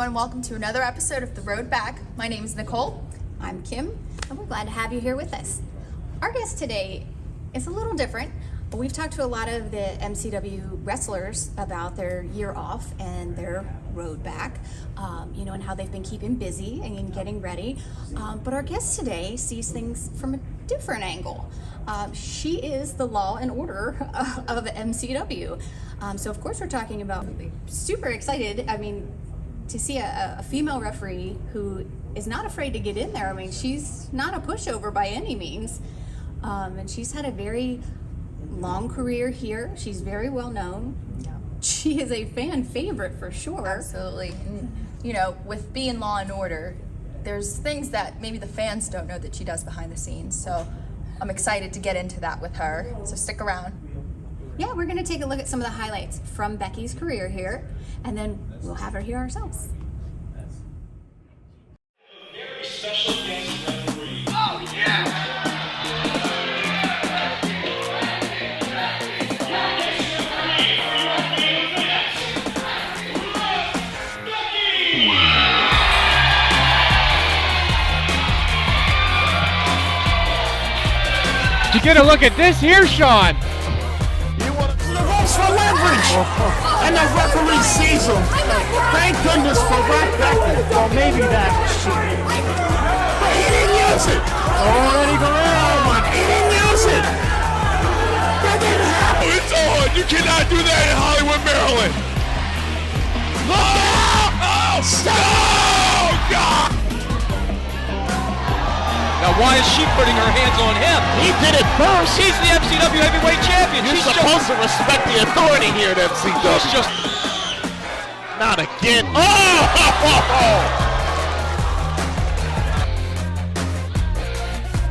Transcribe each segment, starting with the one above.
everyone. Welcome to another episode of The Road Back. My name is Nicole. I'm Kim, and we're glad to have you here with us. Our guest today is a little different. We've talked to a lot of the MCW wrestlers about their year off and their road back, and how they've been keeping busy and getting ready. But our guest today sees things from a different angle. She is the law and order of MCW. So of course we're talking about, super excited, to see a female referee who is not afraid to get in there. She's not a pushover by any means. And she's had a very long career here. She's very well known. Yeah. She is a fan favorite for sure. Absolutely. And, with being law and order, there's things that maybe the fans don't know that she does behind the scenes. So I'm excited to get into that with her. So stick around. Yeah, we're going to take a look at some of the highlights from Beckie's career here, and then we'll have her here ourselves. Very special guest referee. Oh, yeah! You get a look at this here, Sean. The ropes for leverage, and the referee sees them. Thank goodness for Beckie. Well, maybe that was cheating. But he didn't use it. Already Guerrero. He didn't use it. That didn't happen. It's on! You cannot do that in Hollywood, Maryland! Oh! Stop! Oh, God! Now, why is she putting her hands on him? He did it first. She's the MCW heavyweight champion. You're She's supposed to respect the authority here at MCW. She's just... Not again. Oh!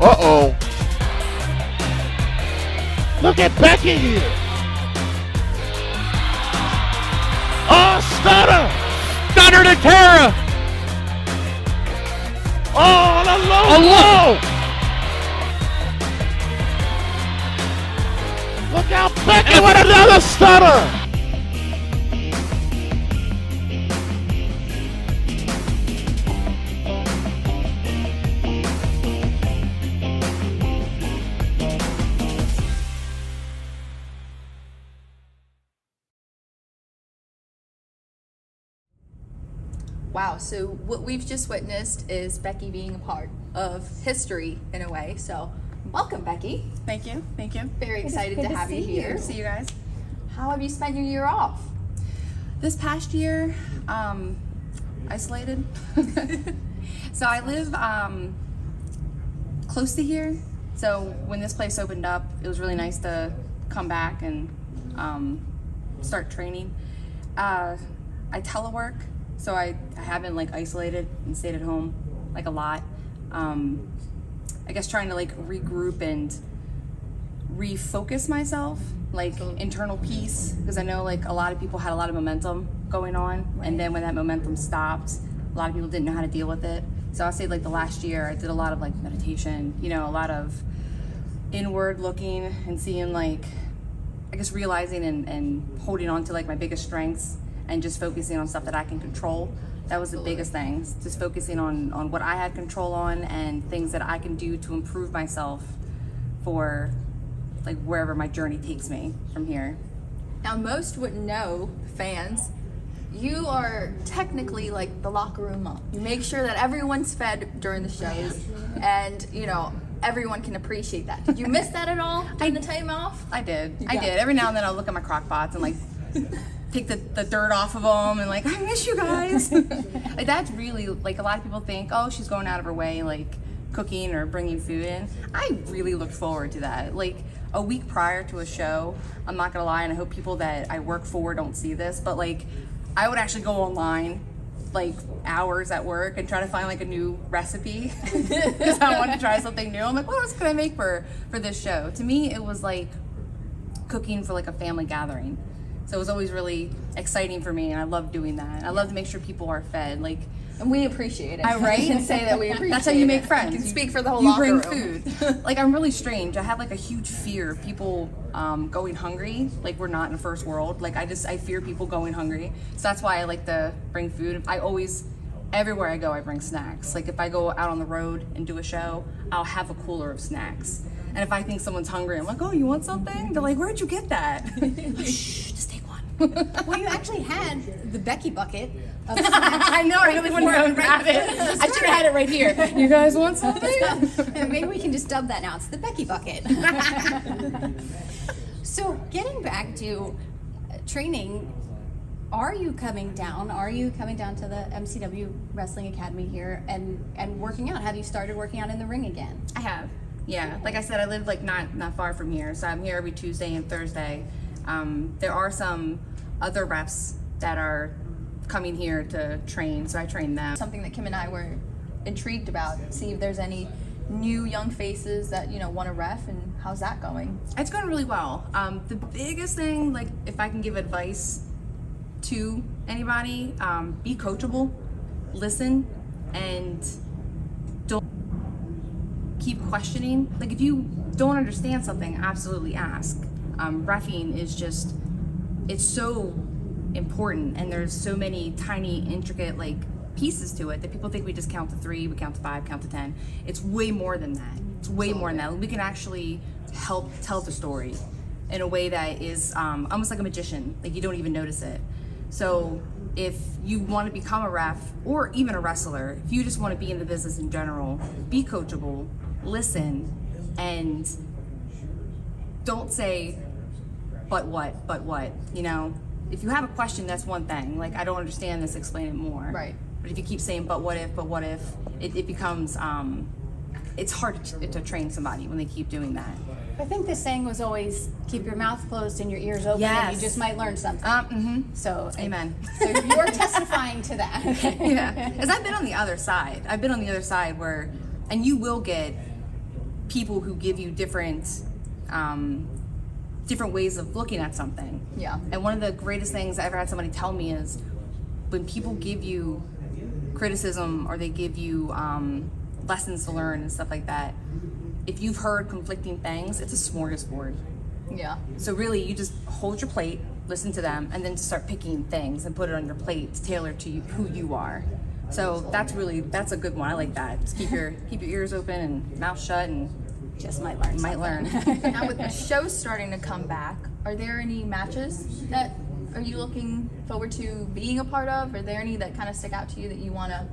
Uh-oh. Look at Beckie here. Oh, stunner. Stunner to Tara. Oh, the low blow. Look out, Beckie with another stunner. Wow, so what we've just witnessed is Beckie being a part of history in a way. So welcome, Beckie. Thank you. Very excited to have you here. See you guys. How have you spent your year off? This past year, isolated. So I live close to here. So when this place opened up, it was really nice to come back and start training. I telework, so I haven't isolated and stayed at home a lot. I guess trying to regroup and refocus myself, internal peace, because I know a lot of people had a lot of momentum going on, right. And then when that momentum stopped, a lot of people didn't know how to deal with it. So I'll say the last year I did a lot of meditation, a lot of inward looking and seeing I guess realizing and holding on to my biggest strengths and just focusing on stuff that I can control. That was the biggest thing, just focusing on what I had control on and things that I can do to improve myself for wherever my journey takes me from here. Now, most wouldn't know, fans, you are technically the locker room mom. You make sure that everyone's fed during the shows, and everyone can appreciate that. Did you miss that at all during the time off? I did. Every now and then I'll look at my crock pots and take the dirt off of them and I miss you guys. That's really a lot of people think, oh, she's going out of her way cooking or bringing food in. I really look forward to that. A week prior to a show, I'm not gonna lie, and I hope people that I work for don't see this, but I would actually go online hours at work and try to find a new recipe because I want to try something new. I'm what else could I make for this show? To me, it was cooking for a family gathering. So it was always really exciting for me, and I love doing that. I love to make sure people are fed. And we appreciate it. Right? We can say that we appreciate it. That's how you make friends. You can speak for the whole you locker bring room. food. Like, I'm really strange. I have like a huge fear of people going hungry. Like, we're not in the first world. Like, I fear people going hungry. So that's why I like to bring food. Everywhere I go, I bring snacks. Like, if I go out on the road and do a show, I'll have a cooler of snacks. And if I think someone's hungry, I'm like, oh, you want something? They're like, where'd you get that? Shh, just take one. Well, you actually had the Beckie bucket of snacks. I know, I really want to go and grab it. I should have had it right here. You guys want something? Maybe we can just dub that now. It's the Beckie bucket. So getting back to training, are you coming down? Are you coming down to the MCW Wrestling Academy here and working out? Have you started working out in the ring again? I have. Yeah, like I said, I live like not far from here, so I'm here every Tuesday and Thursday. There are some other reps that are coming here to train, so I train them. Something that Kim and I were intrigued about. See if there's any new young faces that want to ref, and how's that going? It's going really well. The biggest thing, like if I can give advice to anybody, be coachable, listen, and don't keep questioning. Like if you don't understand something, absolutely ask. Reffing is just, it's so important, and there's so many tiny intricate like pieces to it that people think we just count to 3, we count to 5, count to 10. It's way more than that. It's way more than that. We can actually help tell the story in a way that is almost like a magician, like you don't even notice it. So if you want to become a ref or even a wrestler, if you just want to be in the business in general, be coachable, listen, and don't say, but what, if you have a question, that's one thing. Like, I don't understand this, explain it more. Right. But if you keep saying, but what if, it becomes, it's hard to train somebody when they keep doing that. I think the saying was always keep your mouth closed and your ears open, Yes. and you just might learn something. So Amen. So you're testifying to that. Yeah, because I've been on the other side. I've been on the other side where, and you will get people who give you different ways of looking at something. Yeah. And one of the greatest things I ever had somebody tell me is when people give you criticism or they give you lessons to learn and stuff like that, if you've heard conflicting things, it's a smorgasbord. Yeah. So really, you just hold your plate, listen to them, and then start picking things and put it on your plate to tailor to you, who you are. So that's a good one. I like that. Just keep your ears open and mouth shut, and Just might learn. you might something. learn. Now with the show starting to come back, are there any matches that are you looking forward to being a part of? Are there any that kind of stick out to you that you want to,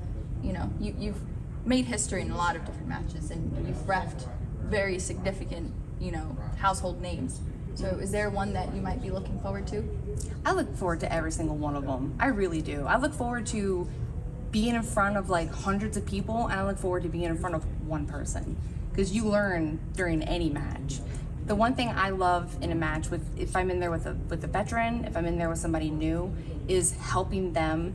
you've made history in a lot of different matches, and you've reffed very significant, household names. So is there one that you might be looking forward to? I look forward to every single one of them. I really do. I look forward to being in front of like hundreds of people, and I look forward to being in front of one person, because you learn during any match. The one thing I love in a match, if I'm in there with a veteran, if I'm in there with somebody new, is helping them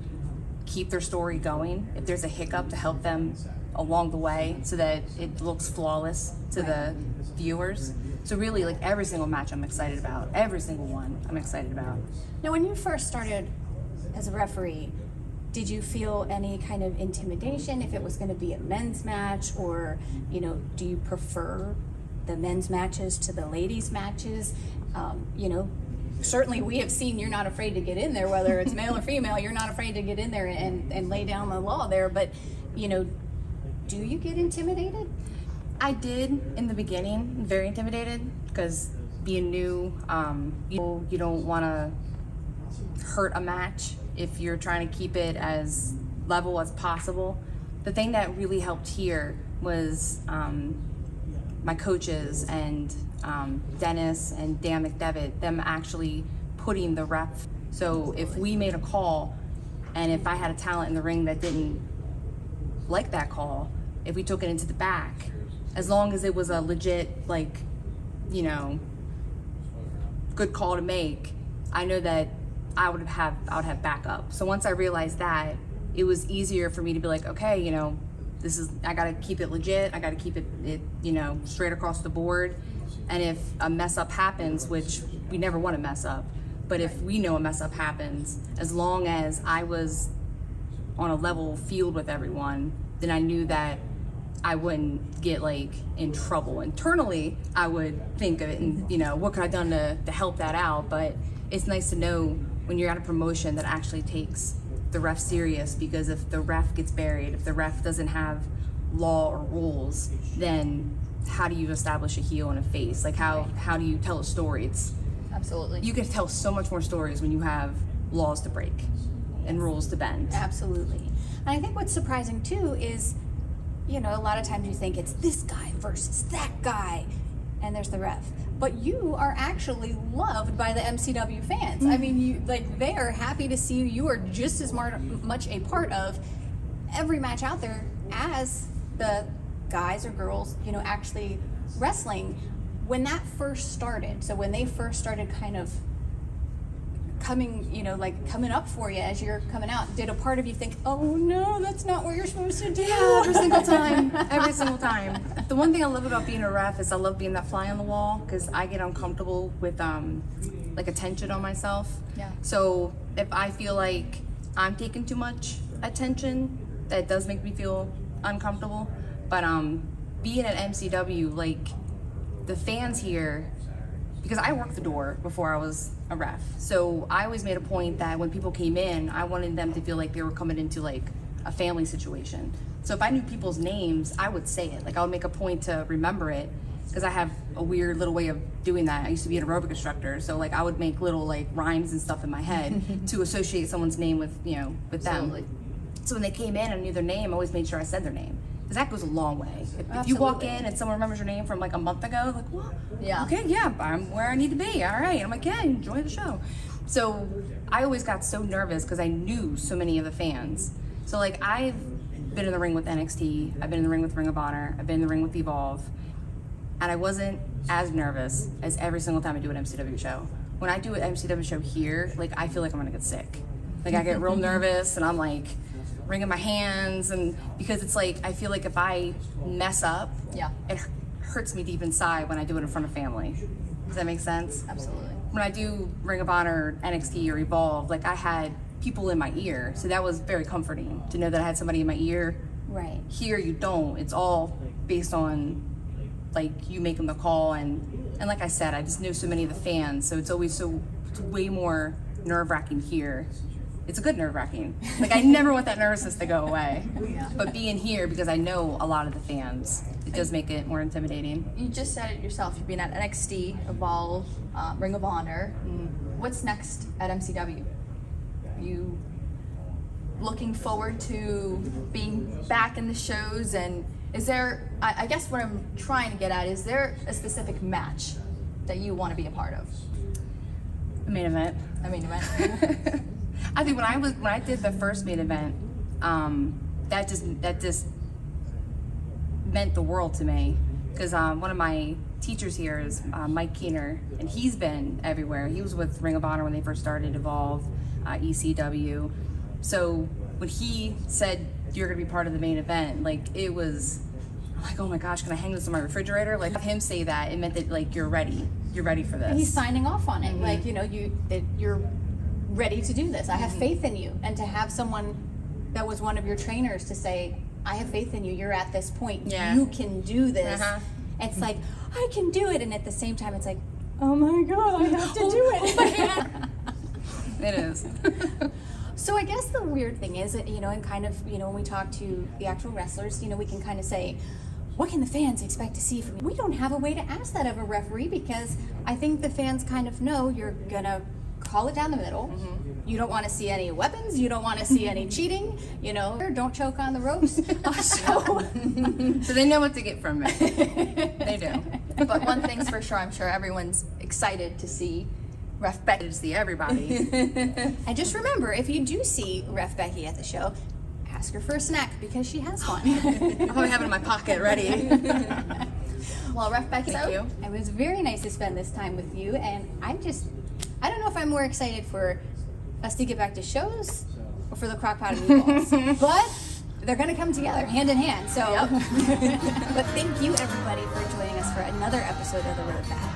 keep their story going. If there's a hiccup, to help them along the way so that it looks flawless to the viewers. So really, like every single match I'm excited about. Every single one I'm excited about. Now, when you first started as a referee, did you feel any kind of intimidation if it was going to be a men's match, or do you prefer the men's matches to the ladies' matches? Certainly we have seen you're not afraid to get in there, whether it's male or female. You're not afraid to get in there and lay down the law there. But do you get intimidated? I did in the beginning, very intimidated, because being new, you don't want to hurt a match if you're trying to keep it as level as possible. The thing that really helped here was my coaches and Dennis and Dan McDevitt, them actually putting the ref. So if we made a call, and if I had a talent in the ring that didn't like that call, if we took it into the back, as long as it was a legit, good call to make, I know that I would have backup. So once I realized that, it was easier for me to be like, okay, I gotta keep it legit. I gotta keep it straight across the board. And if a mess up happens, which we never want to mess up, but if we know a mess up happens, as long as I was on a level field with everyone, then I knew that I wouldn't get like in trouble. Internally, I would think of it and, you know, what could I have done to help that out? But it's nice to know when you're at a promotion that actually takes the ref serious, because if the ref gets buried, if the ref doesn't have law or rules, then how do you establish a heel and a face? Like how do you tell a story? Absolutely. You can tell so much more stories when you have laws to break and rules to bend. Absolutely. And I think what's surprising too is, you know, a lot of times you think it's this guy versus that guy, and there's the ref. But you are actually loved by the MCW fans. I mean, you like, they are happy to see you. You are just as much a part of every match out there as the guys or girls, you know, actually wrestling. When that first started, so when they first started kind of coming, you know, like coming up for you as you're coming out, did a part of you think, oh no, that's not what you're supposed to do? Yeah, every single time. Every single time. The one thing I love about being a ref is I love being that fly on the wall, because I get uncomfortable with like attention on myself. Yeah. So if I feel like I'm taking too much attention, that does make me feel uncomfortable. But being at MCW, like the fans here, because I worked the door before I was a ref, so I always made a point that when people came in, I wanted them to feel like they were coming into like a family situation. So if I knew people's names, I would say it. Like I would make a point to remember it, because I have a weird little way of doing that. I used to be an aerobic instructor, so like I would make little like rhymes and stuff in my head to associate someone's name with, you know, with them. Absolutely. So when they came in and I knew their name, I always made sure I said their name, because that goes a long way. If you walk in and someone remembers your name from like a month ago, like, what? Yeah. Okay, yeah, I'm where I need to be. All right. I'm like, yeah, enjoy the show. So I always got so nervous because I knew so many of the fans. So like I've been in the ring with NXT, I've been in the ring with Ring of Honor, I've been in the ring with Evolve, and I wasn't as nervous as every single time I do an MCW show. When I do an MCW show here, like I feel like I'm gonna get sick. Like I get real nervous and I'm like wringing my hands, and because it's like I feel like if I mess up, Yeah. it hurts me deep inside when I do it in front of family. Does that make sense? Absolutely. When I do Ring of Honor, NXT, or Evolve, like I had people in my ear, so that was very comforting to know that I had somebody in my ear. Right. Here you don't. It's all based on like you making the call, and like I said, I just know so many of the fans, so it's always it's way more nerve-wracking here. It's a good nerve-wracking. Like I never want that nervousness to go away. Yeah. But being here, because I know a lot of the fans, it does make it more intimidating. You just said it yourself. You've been at NXT, Evolve, Ring of Honor. What's next at MCW? You looking forward to being back in the shows, and is there, I guess what I'm trying to get at, is there a specific match that you want to be a part of? The main event. I mean, event. I think when I did the first main event, that just meant the world to me, because one of my teachers here is Mike Keener, and he's been everywhere. He was with Ring of Honor when they first started, Evolve, ECW. So when he said you're gonna be part of the main event, like it was, I'm like, oh my gosh, can I hang this on my refrigerator? Like have him say that, it meant that like you're ready for this. And he's signing off on it, like, you know, you're ready to do this. I have faith in you. And to have someone that was one of your trainers to say, I have faith in you, you're at this point, you can do this. It's like, I can do it, and at the same time it's like, oh my god, I have to do it. It is. So I guess the weird thing is that, you know, and kind of, you know, when we talk to the actual wrestlers, you know, we can kind of say, what can the fans expect to see from you? We don't have a way to ask that of a referee, because I think the fans kind of know you're gonna call it down the middle. You don't want to see any weapons. You don't want to see any cheating. You know, don't choke on the ropes. So they know what to get from me. They do. But one thing's for sure, I'm sure everyone's excited to see Ref Becky. To see everybody. And just remember, if you do see Ref Becky at the show, ask her for a snack, because she has one. I'll probably have it in my pocket ready. Well, Ref Becky, Thank you. It was very nice to spend this time with you, and I don't know if I'm more excited for us to get back to shows or for the crockpot and meatballs, but they're going to come together hand in hand. So, but thank you everybody for joining us for another episode of The Road Back.